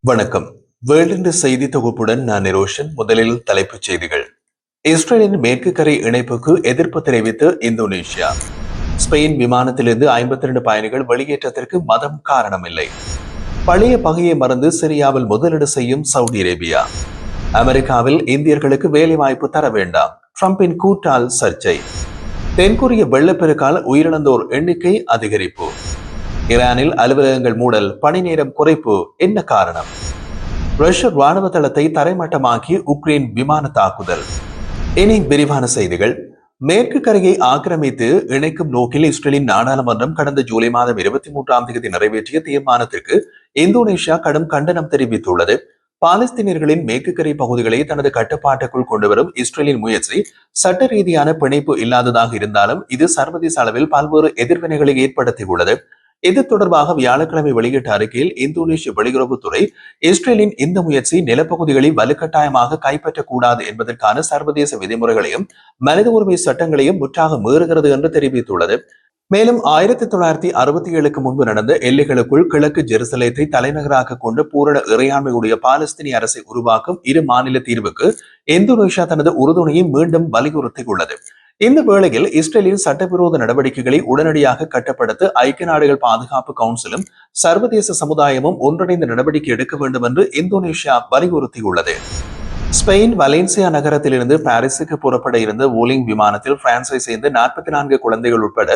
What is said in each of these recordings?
வணக்கம். வேர்ல்டு செய்தி தொகுப்புடன் நான் நிரோஷன். முதலில் தலைப்புச் செய்திகள். இஸ்ரேலின் மேற்கு கரை இணைப்புக்கு எதிர்ப்பு தெரிவித்து இந்தோனேஷியா. ஸ்பெயின் விமானத்திலிருந்து 52 பயணிகள் வெளியேற்றத்திற்கு மதம் காரணமில்லை. பழைய பகையை மறந்து சிரியாவில் முதலீடு செய்யும் சவுதி அரேபியா. அமெரிக்காவில் இந்தியர்களுக்கு வேலைவாய்ப்பு தர வேண்டாம், டிரம்பின் கூட்டால் சர்ச்சை. தென்கொரிய வெள்ளப்பெருக்கால் உயிரிழந்தோர் எண்ணிக்கை அதிகரிப்பு. ஈரானில் அலுவலகங்கள் மூடல், பணி நேரம் குறைப்பு என்ன காரணம்? ரஷ்ய ராணுவ தளத்தை தரைமட்டமாக்கி உக்ரைன் விமான தாக்குதல். இனி விரிவான செய்திகள். மேற்கு கரையை ஆக்கிரமித்து இணைக்கும் நோக்கில் இஸ்ரேலின் நாடாளுமன்றம் கடந்த ஜூலை மாதம் 23ஆம் தேதி நிறைவேற்றிய தீர்மானத்திற்கு இந்தோனேஷியா கடும் கண்டனம் தெரிவித்துள்ளது. பாலஸ்தீனியர்களின் மேற்கு கரை பகுதிகளை தனது கட்டுப்பாட்டுக்குள் கொண்டுவரும் இஸ்ரேலின் முயற்சி சட்ட ரீதியான பிணைப்பு இல்லாததாக இருந்தாலும் இது சர்வதேச அளவில் பல்வேறு எதிர்வினைகளை ஏற்படுத்தியுள்ளது. இது தொடர்பாக வியாழக்கிழமை வெளியிட்ட அறிக்கையில் இந்தோனேஷிய வெளியுறவுத்துறை இஸ்ரேலின் இந்த முயற்சி நிலப்பகுதிகளை வலுக்கட்டாயமாக கைப்பற்றக்கூடாது என்பதற்கான சர்வதேச விதிமுறைகளையும் மனித உரிமை சட்டங்களையும் முற்றாக மீறுகிறது என்று தெரிவித்துள்ளது. மேலும் 1967க்கு முன்பு நடந்த எல்லைகளுக்குள் கிழக்கு ஜெருசலேத்தை தலைநகராக கொண்டு பூரண இறையாண்மையுடைய பாலஸ்தீனிய அரசை உருவாக்கும் இரு மாநில தீர்வுக்கு இந்தோனேஷியா தனது உறுதுணையை மீண்டும் வலியுறுத்தியுள்ளது. இந்த வேளையில் இஸ்ரேலின் சட்டவிரோத நடவடிக்கைகளை உடனடியாக கட்டுப்படுத்த ஐக்கிய நாடுகள் பாதுகாப்பு கவுன்சிலும் சர்வதேச சமுதாயமும் ஒன்றிணைந்த நடவடிக்கை எடுக்க வேண்டும் என்று இந்தோனேஷியா வலியுறுத்தியுள்ளது. ஸ்பெயின் வலேன்சியா நகரத்திலிருந்து பாரிஸுக்கு புறப்பட இருந்த வூலிங் விமானத்தில் பிரான்சை சேர்ந்த 44 குழந்தைகள் உட்பட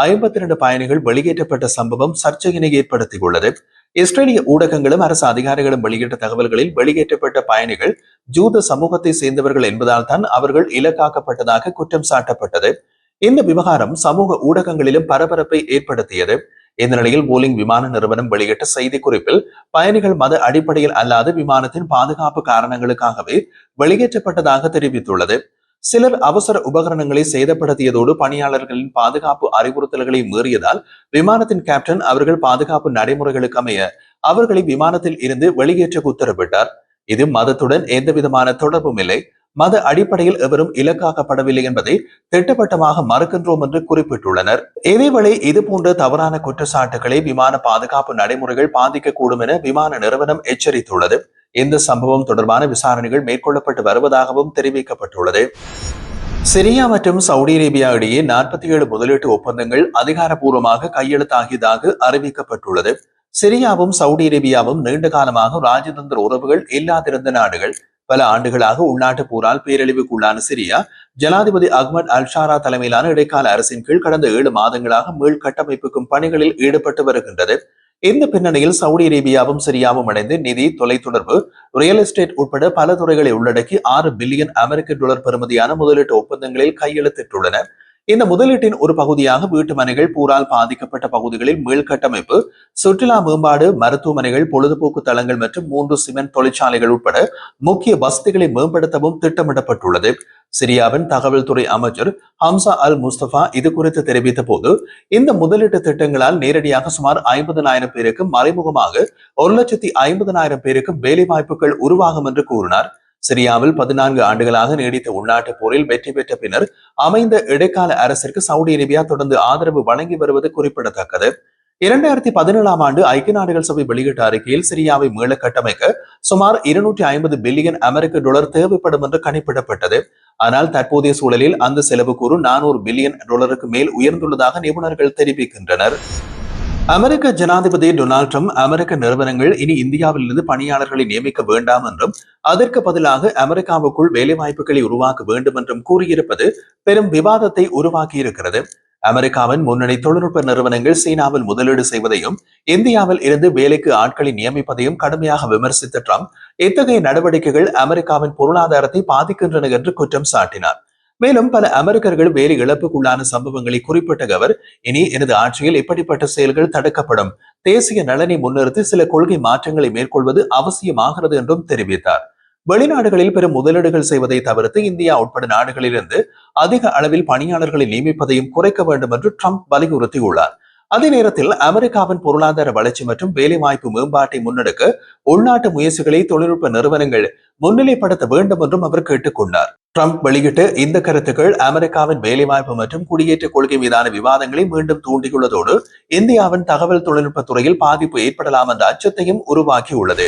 52 பயணிகள் வெளியேற்றப்பட்ட சம்பவம் சர்ச்சையினை ஏற்படுத்தியுள்ளது. இஸ்ரேலிய ஊடகங்களும் அரசு அதிகாரிகளும் வெளியிட்ட தகவல்களில் வெளியேற்றப்பட்ட பயணிகள் ஜூத சமூகத்தை சேர்ந்தவர்கள் என்பதால் தான் அவர்கள் இலக்காக்கப்பட்டதாக குற்றம் சாட்டப்பட்டது. இந்த விவகாரம் சமூக ஊடகங்களிலும் பரபரப்பை ஏற்படுத்தியது. இந்த நிலையில் போலிங் விமான நிறுவனம் வெளியிட்ட செய்தி குறிப்பில் பயணிகள் மத அடிப்படையில் அல்லாத விமானத்தின் பாதுகாப்பு காரணங்களுக்காகவே வெளியேற்றப்பட்டதாக தெரிவித்துள்ளது. சிலர் அவசர உபகரணங்களை சேதப்படுத்தியதோடு பணியாளர்களின் பாதுகாப்பு அறிவுறுத்தல்களை மீறியதால் விமானத்தின் கேப்டன் அவர்கள் பாதுகாப்பு நடைமுறைகளுக்கு அமைய அவர்களை விமானத்தில் இருந்து வெளியேற்ற உத்தரவிட்டார். இது மதத்துடன் எந்தவிதமான தொடர்பும் இல்லை, மத அடிப்படையில் எவரும் இலக்காக்கப்படவில்லை என்பதை திட்டவட்டமாக மறுக்கின்றோம் என்று குறிப்பிட்டுள்ளனர். இதேவேளை இதுபோன்ற தவறான குற்றச்சாட்டுகளை விமான பாதுகாப்பு நடைமுறைகள் பாதிக்கக்கூடும் என விமான நிறுவனம் எச்சரித்துள்ளது. இந்த சம்பவம் தொடர்பான விசாரணைகள் மேற்கொள்ளப்பட்டு வருவதாகவும் தெரிவிக்கப்பட்டுள்ளது. சிரியா மற்றும் சவுதி அரேபியா இடையே 47 முதலீட்டு ஒப்பந்தங்கள் அதிகாரப்பூர்வமாக கையெழுத்தாகியதாக அறிவிக்கப்பட்டுள்ளது. சிரியாவும் சவுதி அரேபியாவும் நீண்ட காலமாக ராஜதந்திர உறவுகள் இல்லாதிருந்த நாடுகள். பல ஆண்டுகளாக உள்நாட்டு போரால் பேரழிவுக்குள்ளான சிரியா ஜனாதிபதி அஹ்மத் அல்ஷாரா தலைமையிலான இடைக்கால அரசின் கீழ் கடந்த 7 மாதங்களாக மீள் கட்டமைப்புக்கும் பணிகளில் ஈடுபட்டு வருகின்றது. இந்த பின்னணியில் சவுதி அரேபியாவும் சிரியாவும் இணைந்து நிதி, தொலைத்தொடர்பு, ரியல் எஸ்டேட் உட்பட பல துறைகளை உள்ளடக்கி $6 பில்லியன் அமெரிக்க பெறுமதியான முதலீட்டு ஒப்பந்தங்களில் கையெழுத்திட்டுள்ளன. இந்த முதலீட்டின் ஒரு பகுதியாக வீட்டு மனைகள், போரால் பாதிக்கப்பட்ட பகுதிகளில் மீள்கட்டமைப்பு, சுற்றுலா மேம்பாடு, மருத்துவமனைகள், பொழுதுபோக்கு தளங்கள் மற்றும் 3 சிமெண்ட் தொழிற்சாலைகள் உட்பட முக்கிய வசதிகளை மேம்படுத்தவும் திட்டமிடப்பட்டுள்ளது. சிரியாவின் தகவல் துறை அமைச்சர் ஹம்சா அல் முஸ்தபா இது குறித்து தெரிவித்த போது, இந்த முதலீட்டு திட்டங்களால் நேரடியாக சுமார் 50,000 பேருக்கும் மறைமுகமாக 1,50,000 பேருக்கும் வேலை வாய்ப்புகள் உருவாகும் என்று கூறினார். சிரியாவில் 14 ஆண்டுகளாக நீடித்த உள்நாட்டு போரில் வெற்றி பெற்ற பின்னர் அமைந்த இடைக்கால அரசிற்கு சவுதி அரேபியா தொடர்ந்து ஆதரவு வழங்கி வருவது குறிப்பிடத்தக்கது. 2017ஆம் ஆண்டு ஐக்கிய நாடுகள் சபை வெளியிட்ட அறிக்கையில் சிரியாவை மீள கட்டமைக்க சுமார் $250 பில்லியன் அமெரிக்க தேவைப்படும் என்று கணிப்பிடப்பட்டது. ஆனால் தற்போதைய சூழலில் அந்த செலவு கூறு $400 பில்லியன் மேல் உயர்ந்துள்ளதாக நிபுணர்கள் தெரிவிக்கின்றனர். அமெரிக்க ஜனாதிபதி டொனால்ட் ட்ரம்ப் அமெரிக்க நிறுவனங்கள் இனி இந்தியாவில் இருந்து பணியாளர்களை நியமிக்க வேண்டாம் என்றும் அதற்கு பதிலாக அமெரிக்காவுக்குள் வேலைவாய்ப்புகளை உருவாக்க வேண்டும் என்றும் கூறியிருப்பது பெரும் விவாதத்தை உருவாக்கியிருக்கிறது. அமெரிக்காவின் முன்னணி தொழில்நுட்ப நிறுவனங்கள் சீனாவில் முதலீடு செய்வதையும் இந்தியாவில் இருந்து வேலைக்கு ஆட்களை நியமிப்பதையும் கடுமையாக விமர்சித்த ட்ரம்ப் இத்தகைய நடவடிக்கைகள் அமெரிக்காவின் பொருளாதாரத்தை பாதிக்கின்றன என்று குற்றம் சாட்டினார். மேலும் பல அமெரிக்கர்கள் வேலை இழப்புக்குள்ளான சம்பவங்களை குறிப்பிட்ட அவர், இனி எனது ஆட்சியில் இப்படிப்பட்ட செயல்கள் தடுக்கப்படும், தேசிய நலனை முன்னிறுத்தி சில கொள்கை மாற்றங்களை மேற்கொள்வது அவசியமாகிறது என்றும் தெரிவித்தார். வெளிநாடுகளில் பெரும் முதலீடுகள் செய்வதை தவிர்த்து இந்தியா உட்பட நாடுகளிலிருந்து அதிக அளவில் பணியாளர்களை நியமிப்பதையும் குறைக்க வேண்டும் என்று ட்ரம்ப் வலியுறுத்தியுள்ளார். அதே நேரத்தில் அமெரிக்காவின் பொருளாதார வளர்ச்சி மற்றும் வேலைவாய்ப்பு மேம்பாட்டை முன்னெடுக்க உள்நாட்டு முயற்சிகளை தொழில்நுட்ப நிறுவனங்கள் முன்னிலைப்படுத்த வேண்டும் என்றும் அவர் கேட்டுக்கொண்டார். ட்ரம்ப் வெளியிட்ட இந்த கருத்துக்கள் அமெரிக்காவின் வேலைவாய்ப்பு மற்றும் குடியேற்ற கொள்கை மீதான விவாதங்களை மீண்டும் தூண்டியுள்ளதோடு இந்தியாவின் தகவல் தொழில்நுட்ப துறையில் பாதிப்பு ஏற்படலாம் என்ற அச்சத்தையும் உருவாக்கியுள்ளது.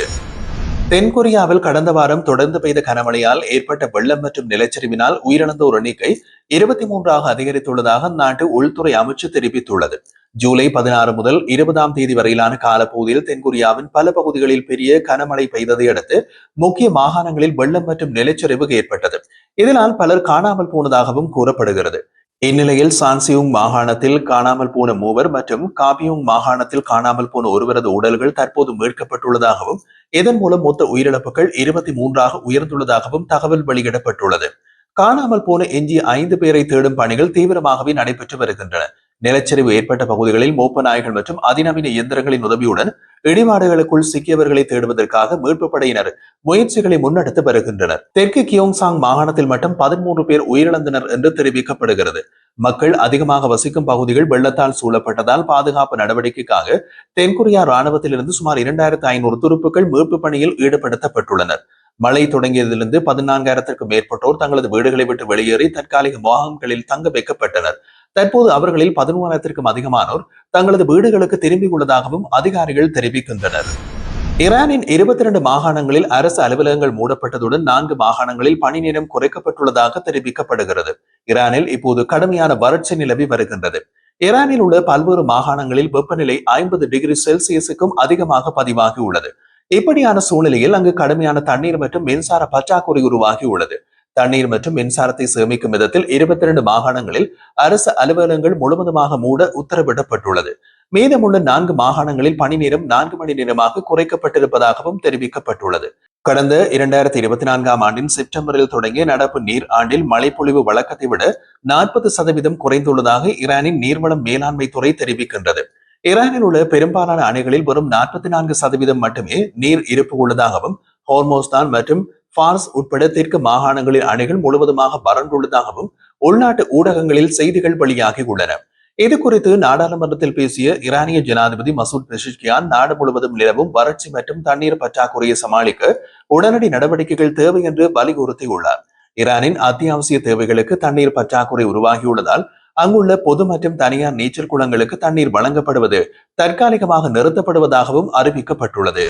தென்கொரியாவில் கடந்த வாரம் தொடர்ந்து பெய்த கனமழையால் ஏற்பட்ட வெள்ளம் மற்றும் நிலச்சரிவினால் உயிரிழந்தோர் எண்ணிக்கை 23ஆக அதிகரித்துள்ளதாக அந்நாட்டு உள்துறை அமைச்சு தெரிவித்துள்ளது. ஜூலை 16 முதல் 20ஆம் தேதி வரையிலான காலப்பகுதியில் தென்கொரியாவின் பல பகுதிகளில் பெரிய கனமழை பெய்ததை அடுத்து முக்கிய மாகாணங்களில் வெள்ளம் மற்றும் நிலச்சரிவு ஏற்பட்டது. இதனால் பலர் காணாமல் போனதாகவும் கூறப்படுகிறது. இந்நிலையில் சான்சியுங் மாகாணத்தில் காணாமல் போன மூவர் மற்றும் காபியுங் மாகாணத்தில் காணாமல் போன ஒருவரது உடல்கள் தற்போது மீட்கப்பட்டுள்ளதாகவும் இதன் மூலம் மொத்த உயிரிழப்புகள் 23ஆக உயர்ந்துள்ளதாகவும் தகவல் வெளியிடப்பட்டுள்ளது. காணாமல் போன எஞ்சிய 5 பேரை தேடும் பணிகள் தீவிரமாகவே நடைபெற்று வருகின்றன. நிலச்சரிவு ஏற்பட்ட பகுதிகளில் மோப்ப நாய்கள் மற்றும் அதிநவீன இயந்திரங்களின் உதவியுடன் இடிபாடுகளுக்குள் சிக்கியவர்களை தேடுவதற்காக மீட்பு படையினர் முயற்சிகளை முன்னெடுத்து வருகின்றனர். தெற்கு கியோங்சாங் மாகாணத்தில் மட்டும் 13 பேர் உயிரிழந்தனர் என்று தெரிவிக்கப்படுகிறது. மக்கள் அதிகமாக வசிக்கும் பகுதிகள் வெள்ளத்தால் சூழப்பட்டதால் பாதுகாப்பு நடவடிக்கைக்காக தென்கொரியா ராணுவத்திலிருந்து சுமார் 2500 துருப்புக்கள் மீட்பு பணியில் ஈடுபடுத்தப்பட்டுள்ளனர். மழை தொடங்கியதிலிருந்து 14,000க்கும் மேற்பட்டோர் தங்களது வீடுகளை விட்டு வெளியேறி தற்காலிக முகாம்களில் தங்க வைக்கப்பட்டனர். தற்போது அவர்களில் 11,000க்கும் அதிகமானோர் தங்களது வீடுகளுக்கு திரும்பியுள்ளதாகவும் அதிகாரிகள் தெரிவிக்கின்றனர். ஈரானின் 22 மாகாணங்களில் அரசு அலுவலகங்கள் மூடப்பட்டதுடன் 4 மாகாணங்களில் பணி நேரம் குறைக்கப்பட்டுள்ளதாக தெரிவிக்கப்படுகிறது. ஈரானில் இப்போது கடுமையான வறட்சி நிலவி வருகின்றது. ஈரானில் உள்ள பல்வேறு மாகாணங்களில் வெப்பநிலை 50 டிகிரி செல்சியஸுக்கும் அதிகமாக பதிவாகி உள்ளது. இப்படியான சூழ்நிலையில் அங்கு கடுமையான தண்ணீர் மற்றும் மின்சார பற்றாக்குறை உருவாகி உள்ளது. தண்ணீர் மற்றும் மின்சாரத்தை சேமிக்கும் விதத்தில் 22 மாகாணங்களில் அரசு அலுவலகங்கள் முழுவதுமாக மூட உத்தரவிடப்பட்டுள்ளது. மீதமுள்ள 4 மாகாணங்களில் பணி நேரம் 4 மணி நேரமாக குறைக்கப்பட்டிருப்பதாகவும் தெரிவிக்கப்பட்டுள்ளது. கடந்த 2024ஆம் ஆண்டின் செப்டம்பரில் தொடங்கிய நடப்பு நீர் ஆண்டில் மழைப்பொழிவு வழக்கத்தை விட 40% குறைந்துள்ளதாக ஈரானின் நீர்வளம் மேலாண்மை துறை தெரிவிக்கின்றது. ஈரானில் உள்ள பெரும்பாலான அணைகளில் வெறும் 44% மட்டுமே நீர் இருப்பு உள்ளதாகவும் ஹோர்மோஸ்தான் மற்றும் ஃபார்ஸ் உட்பட தெற்கு மாகாணங்களின் அணைகள் முழுவதுமாக வறண்டுள்ளதாகவும் உள்நாட்டு ஊடகங்களில் செய்திகள் வெளியாகி உள்ளன. இது குறித்து நாடாளுமன்றத்தில் பேசிய ஈரானிய ஜனாதிபதி மசூத் பெஷிஷ்கியான் நாடு முழுவதும் நிலவும் வறட்சி மற்றும் தண்ணீர் பற்றாக்குறையை சமாளிக்க உடனடி நடவடிக்கைகள் தேவை என்று வலியுறுத்தியுள்ளார். ஈரானின் அத்தியாவசிய தேவைகளுக்கு தண்ணீர் பற்றாக்குறை உருவாகியுள்ளதால் அங்குள்ள பொது மற்றும் தனியார் நீச்சல் குளங்களுக்கு தண்ணீர் வழங்கப்படுவது தற்காலிகமாக நிறுத்தப்படுவதாகவும் அறிவிக்கப்பட்டுள்ளது.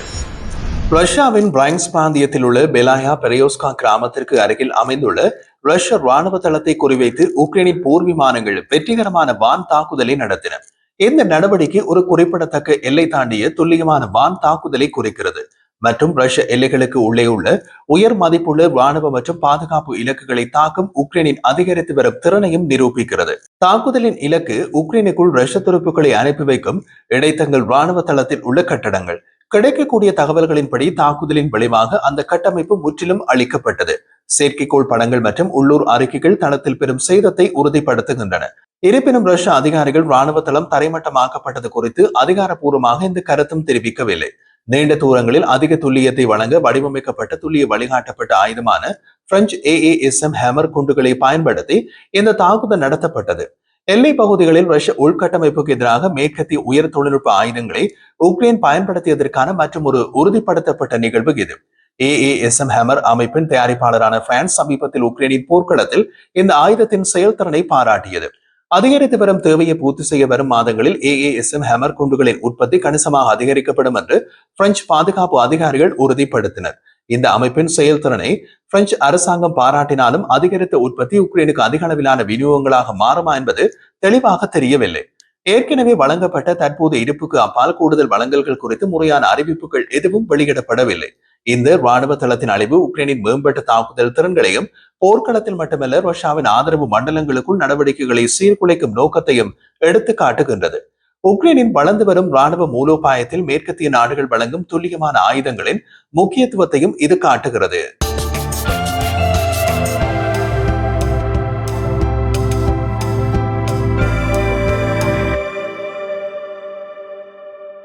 ரஷ்யாவின் பிராங்க்ஸ் பிராந்தியத்தில் உள்ள பெலாயா பெரியோஸ்கா கிராமத்திற்கு அருகில் அமைந்துள்ள ரஷ்ய ராணுவ தளத்தை குறிவைத்து உக்ரைனின் போர் விமானங்கள் வெற்றிகரமான வான் தாக்குதலை நடத்தின. இந்த நடவடிக்கை ஒரு குறிப்பிடத்தக்க எல்லை தாண்டிய துல்லியமான வான் தாக்குதலை குறிக்கிறது மற்றும் ரஷ்ய எல்லைகளுக்கு உள்ளே உள்ள உயர் மதிப்புள்ள ராணுவ மற்றும் பாதுகாப்பு இலக்குகளை தாக்கும் உக்ரைனின் அதிகரித்து வரும் திறனையும் நிரூபிக்கிறது. தாக்குதலின் இலக்கு உக்ரைனுக்குள் ரஷ்ய துருப்புக்களை அனுப்பி வைக்கும் இடைத்தங்கள் ராணுவ தளத்தில் உள்ள கட்டடங்கள். கிடைக்கக்கூடிய தகவல்களின்படி தாக்குதலின் விளைவாக அந்த கட்டமைப்பு முற்றிலும் அளிக்கப்பட்டது. செயற்கைக்கோள் படங்கள் மற்றும் உள்ளூர் அறிக்கைகள் தளத்தில் பெரும் சேதத்தை உறுதிப்படுத்துகின்றன. இருப்பினும் ரஷ்ய அதிகாரிகள் ராணுவ தளம் தரைமட்டமாக்கப்பட்டது குறித்து அதிகாரப்பூர்வமாக இந்த கருத்தும் தெரிவிக்கவில்லை. நீண்ட தூரங்களில் அதிக துல்லியத்தை வழங்க வடிவமைக்கப்பட்ட துல்லிய வழிகாட்டப்பட்ட ஆயுதமான பிரெஞ்சு AASM ஹேமர் குண்டுகளை பயன்படுத்தி இந்த தாக்குதல் நடத்தப்பட்டது. எல்லை பகுதிகளில் ரஷ்ய உள்கட்டமைப்புக்கு எதிராக மேற்கத்திய உயர் தொழில்நுட்ப ஆயுதங்களை உக்ரைன் பயன்படுத்தியதற்கான மற்றும் ஒரு உறுதிப்படுத்தப்பட்ட நிகழ்வு இது. AASM ஹேமர் அமைப்பின் தயாரிப்பாளரான பிரான்ஸ் சமீபத்தில் உக்ரைனின் போர்க்களத்தில் இந்த ஆயுதத்தின் செயல்திறனை பாராட்டியது. அதிகரித்து வரும் தேவையை பூர்த்தி செய்ய வரும் மாதங்களில் AASM ஹேமர் குண்டுகளின் உற்பத்தி கணிசமாக அதிகரிக்கப்படும் என்று பிரெஞ்சு பாதுகாப்பு அதிகாரிகள் உறுதிப்படுத்தினர். இந்த அமைப்பின் செயல்திறனை பிரெஞ்சு அரசாங்கம் பாராட்டினாலும் அதிகரித்த உற்பத்தி உக்ரைனுக்கு அதிக அளவிலான விநியோகங்களாக மாறுமா என்பது தெளிவாக தெரியவில்லை. ஏற்கனவே வழங்கப்பட்ட தற்போது இருப்புக்கு அப்பால் கூடுதல் வழங்கல்கள் குறித்து முறையான அறிவிப்புகள் எதுவும் வெளியிடப்படவில்லை. இந்த ராணுவ தளத்தின் அழிவு உக்ரைனின் மேம்பட்ட தாக்குதல் திறன்களையும் போர்க்களத்தில் மட்டுமல்ல ரஷ்யாவின் ஆதரவு மண்டலங்களுக்குள் நடவடிக்கைகளை சீர்குலைக்கும் நோக்கத்தையும் எடுத்து காட்டுகின்றது. உக்ரைனின் வளர்ந்து வரும் ராணுவ மூலோபாயத்தில் மேற்கத்திய நாடுகள் வழங்கும் துல்லியமான ஆயுதங்களின் முக்கியத்துவத்தையும் இது காட்டுகிறது.